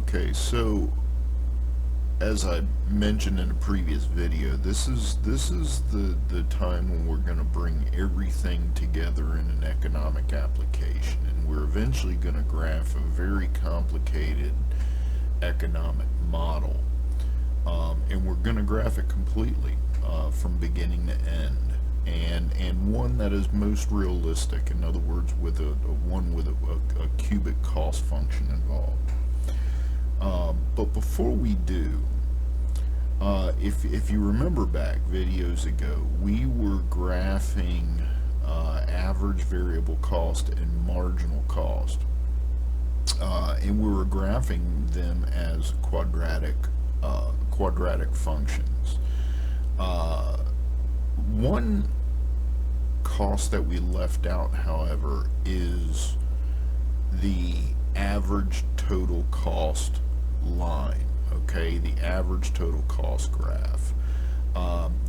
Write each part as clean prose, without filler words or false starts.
Okay, so as I mentioned in a previous video, this is the time when we're going to bring everything together in an economic application, and we're eventually going to graph a very complicated economic model, and we're going to graph it completely from beginning to end, and one that is most realistic. In other words, with a cubic cost function involved. But before we do, if you remember back videos ago, we were graphing average variable cost and marginal cost, and we were graphing them as quadratic functions. One cost that we left out, however, is the average total cost line. Okay, the average total cost graph.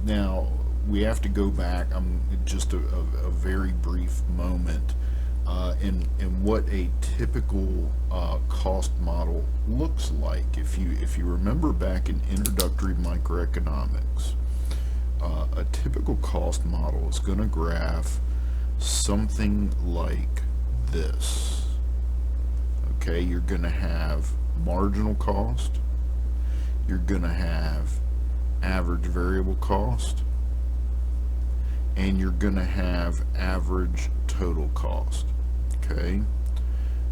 Now we have to go back. Just a very brief moment in what a typical cost model looks like. If you remember back in introductory microeconomics, a typical cost model is going to graph something like this. Okay, you're going to have marginal cost, you're going to have average variable cost, and you're going to have average total cost. Okay,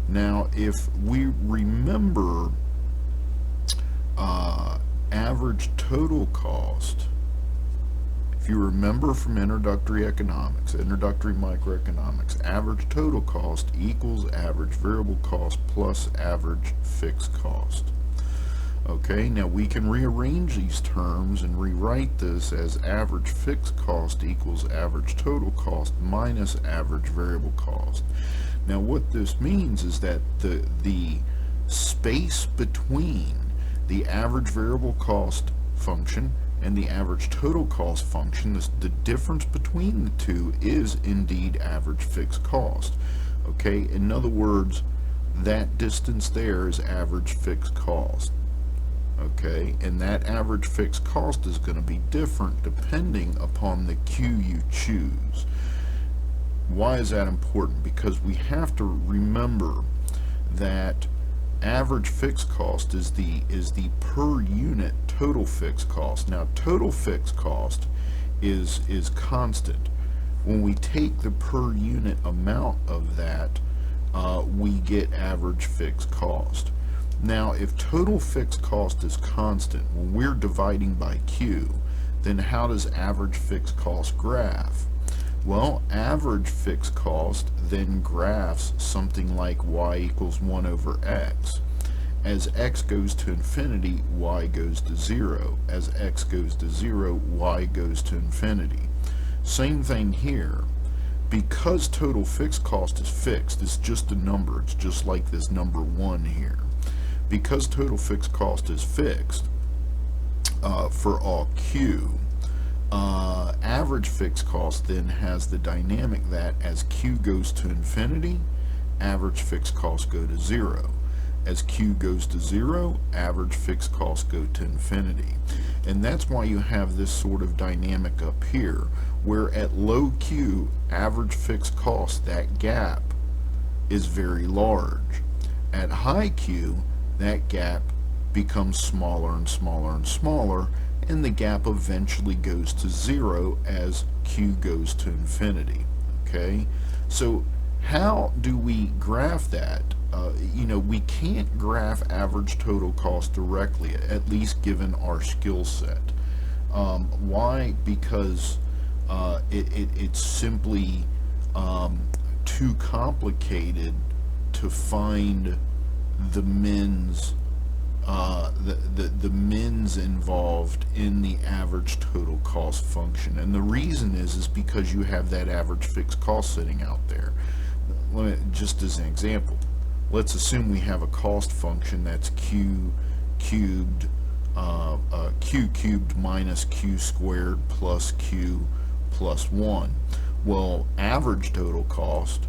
now if we remember average total cost, if you remember from introductory microeconomics, average total cost equals average variable cost plus average fixed cost. Okay, now we can rearrange these terms and rewrite this as average fixed cost equals average total cost minus average variable cost. Now what this means is that the space between the average variable cost function and the average total cost function, the difference between the two is indeed average fixed cost. Okay, in other words, that distance there is average fixed cost. Okay, and that average fixed cost is going to be different depending upon the Q you choose. Why is that important? Because we have to remember that average fixed cost is the per unit total fixed cost. Now total fixed cost is constant. When we take the per unit amount of that, we get average fixed cost. Now if total fixed cost is constant, when we're dividing by Q, then how does average fixed cost graph? Well, average fixed cost then graphs something like y equals 1 over x. As x goes to infinity, y goes to 0. As x goes to 0, y goes to infinity. Same thing here. Because total fixed cost is fixed, it's just a number. It's just like this number 1 here. Because total fixed cost is fixed for all q, average fixed cost then has the dynamic that as q goes to infinity, average fixed costs go to 0. As q goes to 0, average fixed costs go to infinity. And that's why you have this sort of dynamic up here, where at low q, average fixed cost, that gap is very large. At high q, that gap becomes smaller and smaller and smaller, and the gap eventually goes to 0 as q goes to infinity. Okay, so how do we graph that? We can't graph average total cost directly, at least given our skill set. Why? Because it's simply too complicated to find the mins the mins involved in the average total cost function. And the reason is because you have that average fixed cost sitting out there. Just as an example, let's assume we have a cost function that's q cubed minus q squared plus q plus 1. Well, average total cost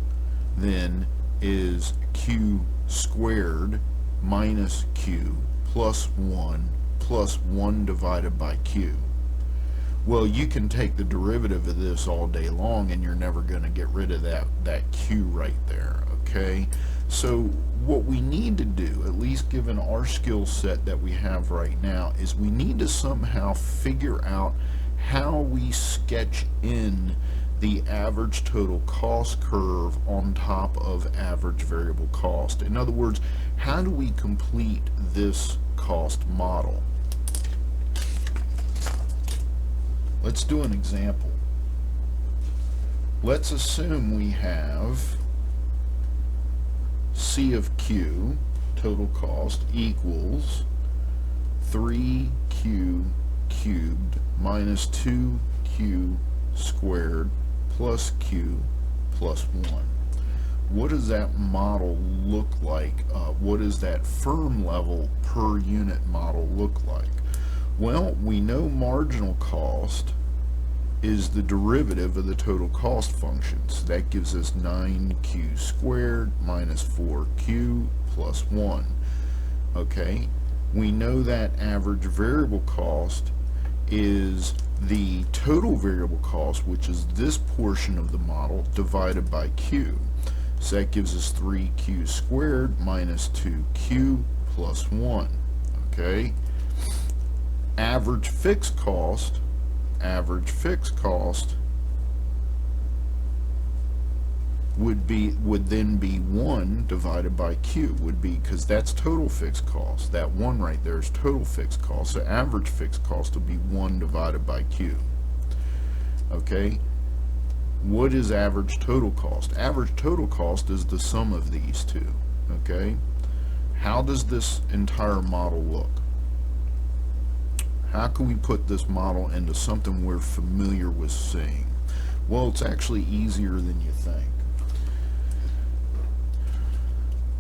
then is q squared minus q plus 1 divided by q. Well, you can take the derivative of this all day long and you're never going to get rid of that q right there, okay? So what we need to do, at least given our skill set that we have right now, is we need to somehow figure out how we sketch in the average total cost curve on top of average variable cost. In other words, how do we complete this cost model? Let's do an example. Let's assume we have C of Q, total cost, equals 3Q cubed minus 2Q squared plus Q plus 1. What does that model look like? What does that firm level per unit model look like? Well, we know marginal cost is the derivative of the total cost function. So that gives us 9q squared minus 4q plus 1. Okay, we know that average variable cost is the total variable cost, which is this portion of the model, divided by q. So that gives us 3q squared minus 2q plus 1. Okay, average fixed cost would then be 1 divided by q, would be, because that's total fixed cost. That 1 right there is total fixed cost. So average fixed cost will be 1 divided by q. Okay, what is average total cost? Average total cost is the sum of these two. Okay, how does this entire model look? How can we put this model into something we're familiar with seeing? Well, it's actually easier than you think.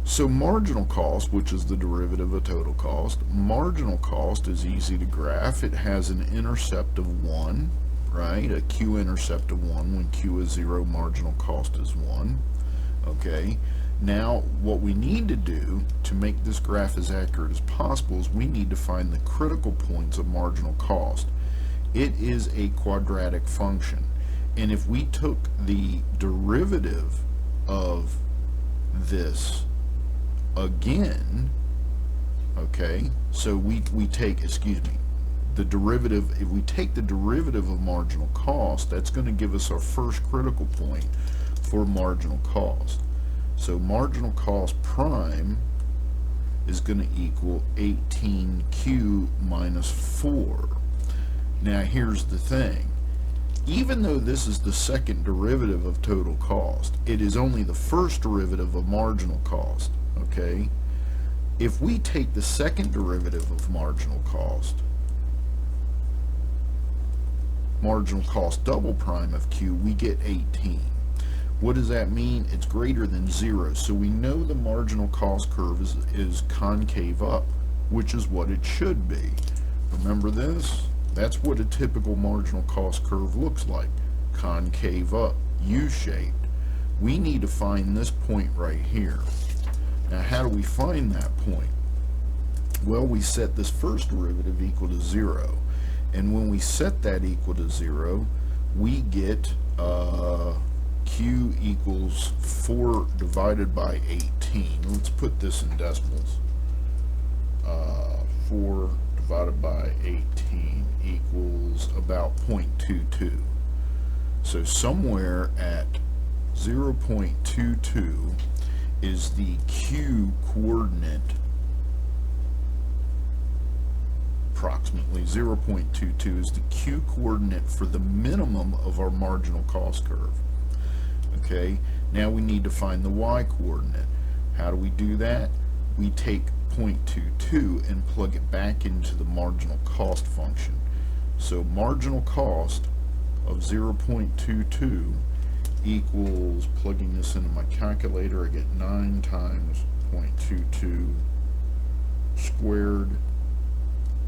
So marginal cost, which is the derivative of total cost, marginal cost is easy to graph. It has an intercept of 1, right? A q-intercept of 1. When q is 0, marginal cost is 1. Okay. Now, what we need to do to make this graph as accurate as possible is we need to find the critical points of marginal cost. It is a quadratic function, and if we took the derivative of this again, okay, so we take, excuse me, the derivative, if we take the derivative of marginal cost, that's going to give us our first critical point for marginal cost. So marginal cost prime is going to equal 18q minus 4. Now here's the thing. Even though this is the second derivative of total cost, it is only the first derivative of marginal cost. Okay? If we take the second derivative of marginal cost double prime of q, we get 18. What does that mean? It's greater than 0. So we know the marginal cost curve is concave up, which is what it should be. Remember this? That's what a typical marginal cost curve looks like. Concave up, U-shaped. We need to find this point right here. Now, how do we find that point? Well, we set this first derivative equal to 0. And when we set that equal to 0, we get q equals 4 divided by 18. Let's put this in decimals. 4 divided by 18 equals about 0.22. So somewhere at 0.22 is the q coordinate, approximately 0.22 is the q coordinate for the minimum of our marginal cost curve. Okay, now we need to find the y coordinate. How do we do that? We take 0.22 and plug it back into the marginal cost function. So marginal cost of 0.22 equals, plugging this into my calculator, I get 9 times 0.22 squared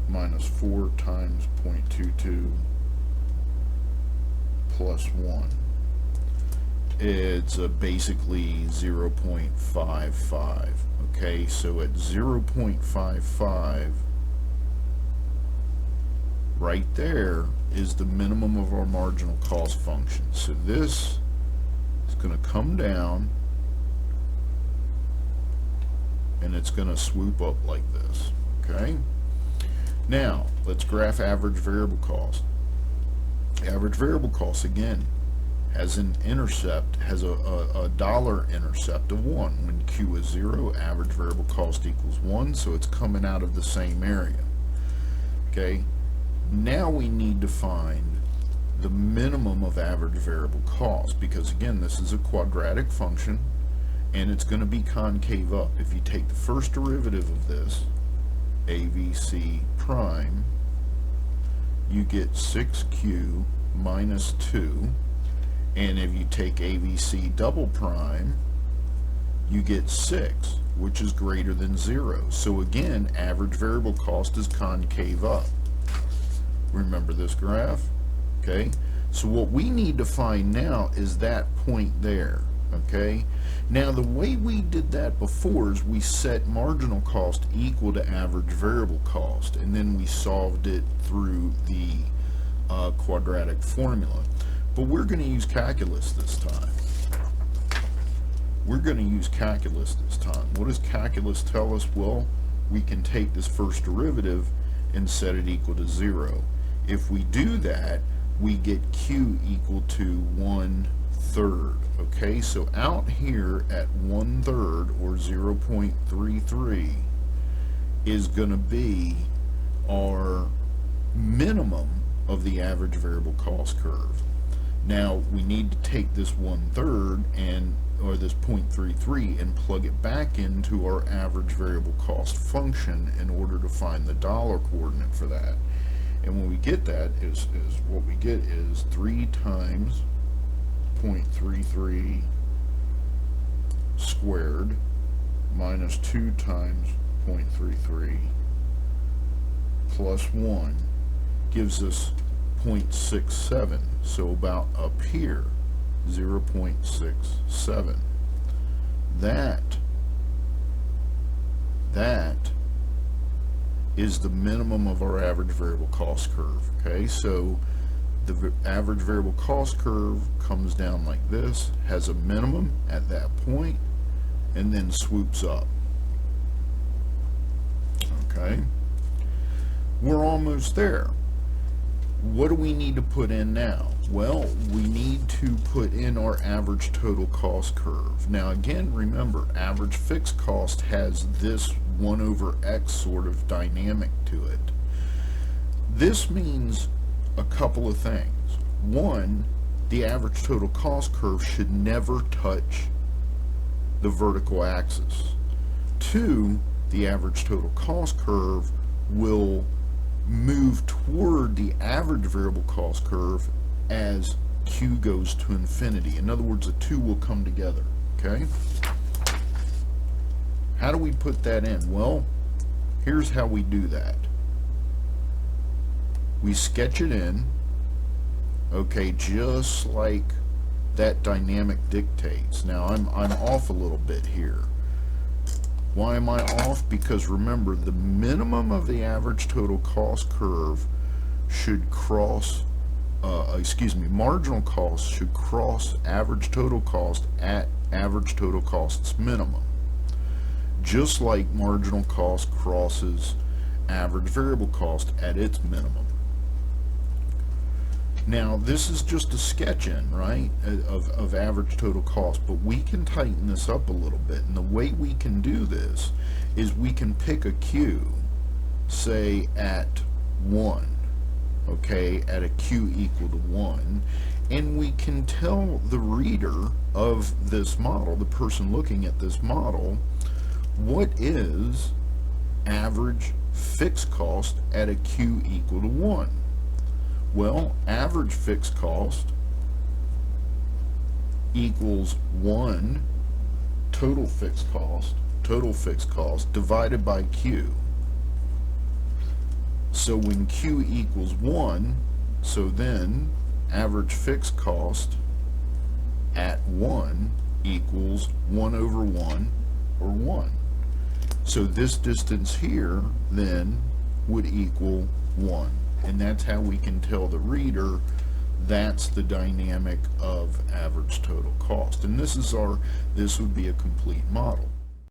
minus 4 times 0.22 plus 1. it's basically 0.55. Okay, so at 0.55, right there is the minimum of our marginal cost function. So this is going to come down and it's going to swoop up like this. Okay, now let's graph average variable cost. Average variable cost, again, has an intercept, has a dollar intercept of 1. When Q is 0, average variable cost equals 1, so it's coming out of the same area. Okay, now we need to find the minimum of average variable cost, because again, this is a quadratic function and it's going to be concave up. If you take the first derivative of this, AVC prime, you get 6Q minus 2, and if you take AVC double prime, you get 6, which is greater than 0. So again, average variable cost is concave up. Remember this graph? Okay, so what we need to find now is that point there. Okay, now the way we did that before is we set marginal cost equal to average variable cost, and then we solved it through the quadratic formula. But we're going to use calculus this time. We're going to use calculus this time. What does calculus tell us? Well, we can take this first derivative and set it equal to 0. If we do that, we get Q equal to 1/3. Okay, so out here at 1/3, or 0.33, is going to be our minimum of the average variable cost curve. Now we need to take this 1/3 or this 0.33 and plug it back into our average variable cost function in order to find the dollar coordinate for that. And when we get that, is what we get is 3 times 0.33 squared minus 2 times 0.33 plus 1 gives us 0.67. So about up here, 0.67. That is the minimum of our average variable cost curve. Okay, so the average variable cost curve comes down like this, has a minimum at that point, and then swoops up. Okay, we're almost there. What do we need to put in now? Well, we need to put in our average total cost curve. Now again, remember, average fixed cost has this 1/x sort of dynamic to it. This means a couple of things. One, the average total cost curve should never touch the vertical axis. Two, the average total cost curve will move toward the average variable cost curve as Q goes to infinity. In other words, the two will come together. Okay? How do we put that in? Well, here's how we do that. We sketch it in, okay, just like that dynamic dictates. Now I'm off a little bit here. Why am I off? Because remember, the minimum of the average total cost curve should cross, marginal cost should cross average total cost at average total cost's minimum. Just like marginal cost crosses average variable cost at its minimum. Now this is just a sketch in, right, of average total cost, but we can tighten this up a little bit, and the way we can do this is we can pick a Q, say at 1, okay, at a Q equal to 1, and we can tell the reader of this model, the person looking at this model, what is average fixed cost at a Q equal to 1. Well, average fixed cost equals 1 total fixed cost divided by Q. So when Q equals 1, so then average fixed cost at 1 equals 1 over 1, or 1. So this distance here then would equal 1. And that's how we can tell the reader that's the dynamic of average total cost. And this would be a complete model.